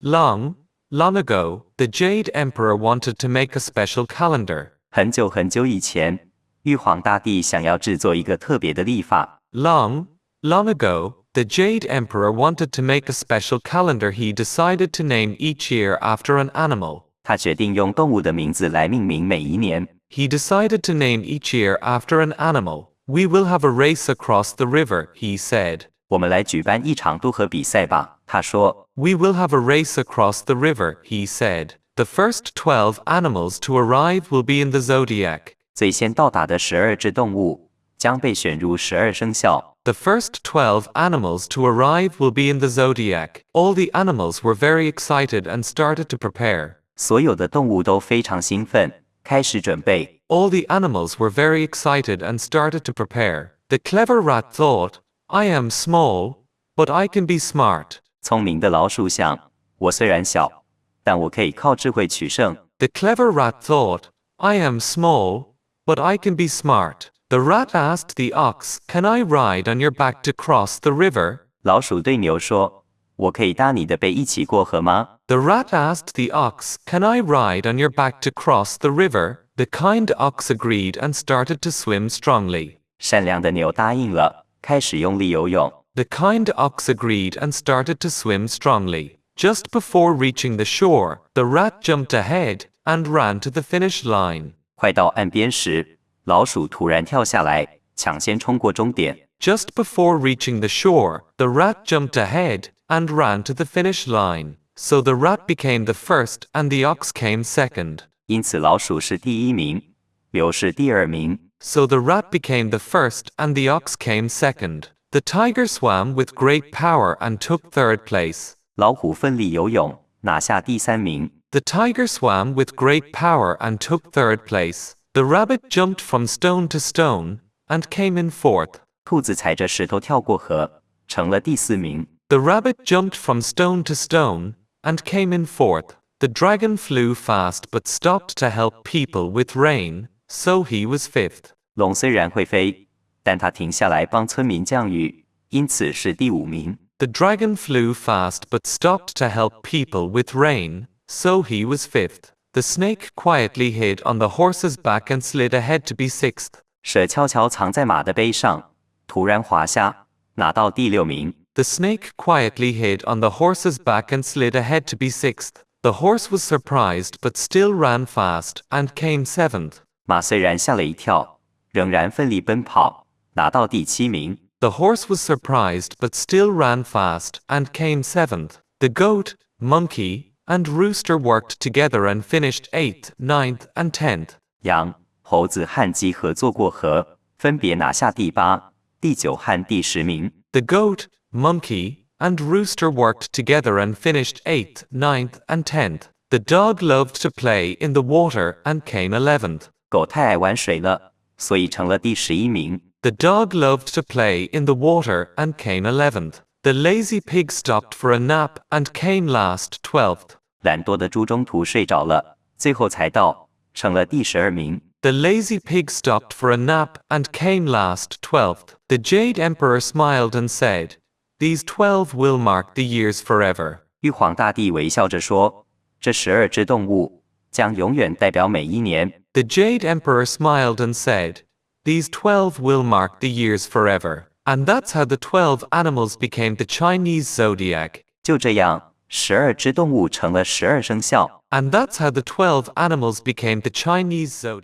Long, long ago, the Jade Emperor wanted to make a special calendar. 很久很久以前，玉皇大帝想要制作一个特别的历法。Long, long ago, the Jade Emperor wanted to make a special calendar. He decided to name each year after an animal. 他决定用动物的名字来命名每一年。He decided to name each year after an animal. We will have a race across the river, he said. 我们来举办一场渡河比赛吧，他说。We will have a race across the river, he said. The first 12 animals to arrive will be in the zodiac. 最先到达的12只动物将被选入12生肖。The first 12 animals to arrive will be in the zodiac. All the animals were very excited and started to prepare. 所有的动物都非常兴奋，开始准备。All the animals were very excited and started to prepare. The clever rat thought, I am small, but I can be smart. 聪明的老鼠想，我虽然小，但我可以靠智慧取胜。The clever rat thought, I am small, but I can be smart. The rat asked the ox, Can I ride on your back to cross the river? 老鼠对牛说，我可以搭你的背一起过河吗？ The rat asked the ox, Can I ride on your back to cross the river? The kind ox agreed and started to swim strongly. 善良的牛答应了，开始用力游泳。The kind ox agreed and started to swim strongly. Just before reaching the shore, the rat jumped ahead and ran to the finish line. 快到岸边时，老鼠突然跳下来，抢先冲过终点。Just before reaching the shore, the rat jumped ahead and ran to the finish line. So the rat became the first and the ox came second. 因此老鼠是第一名，牛是第二名。So the rat became the first and the ox came second. The tiger swam with great power and took third place. 老虎奋力游泳，拿下第三名。The tiger swam with great power and took third place. The rabbit jumped from stone to stone and came in fourth. 兔子踩着石头跳过河，成了第四名。The rabbit jumped from stone to stone and came in fourth. The dragon flew fast but stopped to help people with rain, so he was fifth. 龙虽然会飞，但它停下来帮村民降雨，因此是第五名。The dragon flew fast but stopped to help people with rain, so he was fifth. The snake quietly hid on the horse's back and slid ahead to be sixth. 蛇悄悄藏在马的背上，突然滑下，拿到第六名。The snake quietly hid on the horse's back and slid ahead to be sixth. The horse was surprised but still ran fast and came seventh. 马虽然吓了一跳，仍然奋力奔跑，拿到第七名。The horse was surprised but still ran fast and came seventh. The goat, monkey, and rooster worked together and finished 8th, 9th, and 10th. 羊、猴子和鸡合作过河，分别拿下第8、第9和第10名。The goat, monkey, and rooster worked together and finished 8th, 9th, and 10th. The dog loved to play in the water and came 11th. 狗太爱玩水了，所以成了第11名。The dog loved to play in the water and came 11th. The lazy pig stopped for a nap and came last 12th. 懒惰的猪中途睡着了，最后才到，成了第12名。The lazy pig stopped for a nap and came last 12th. The Jade Emperor smiled and said, These 12 will mark the years forever. 玉皇大帝微笑着说，这12只动物将永远代表每一年。The Jade Emperor smiled and said, These 12 will mark the years forever. And that's how the 12 animals became the Chinese zodiac. 就这样，12只动物成了12生肖。And that's how the 12 animals became the Chinese zodiac.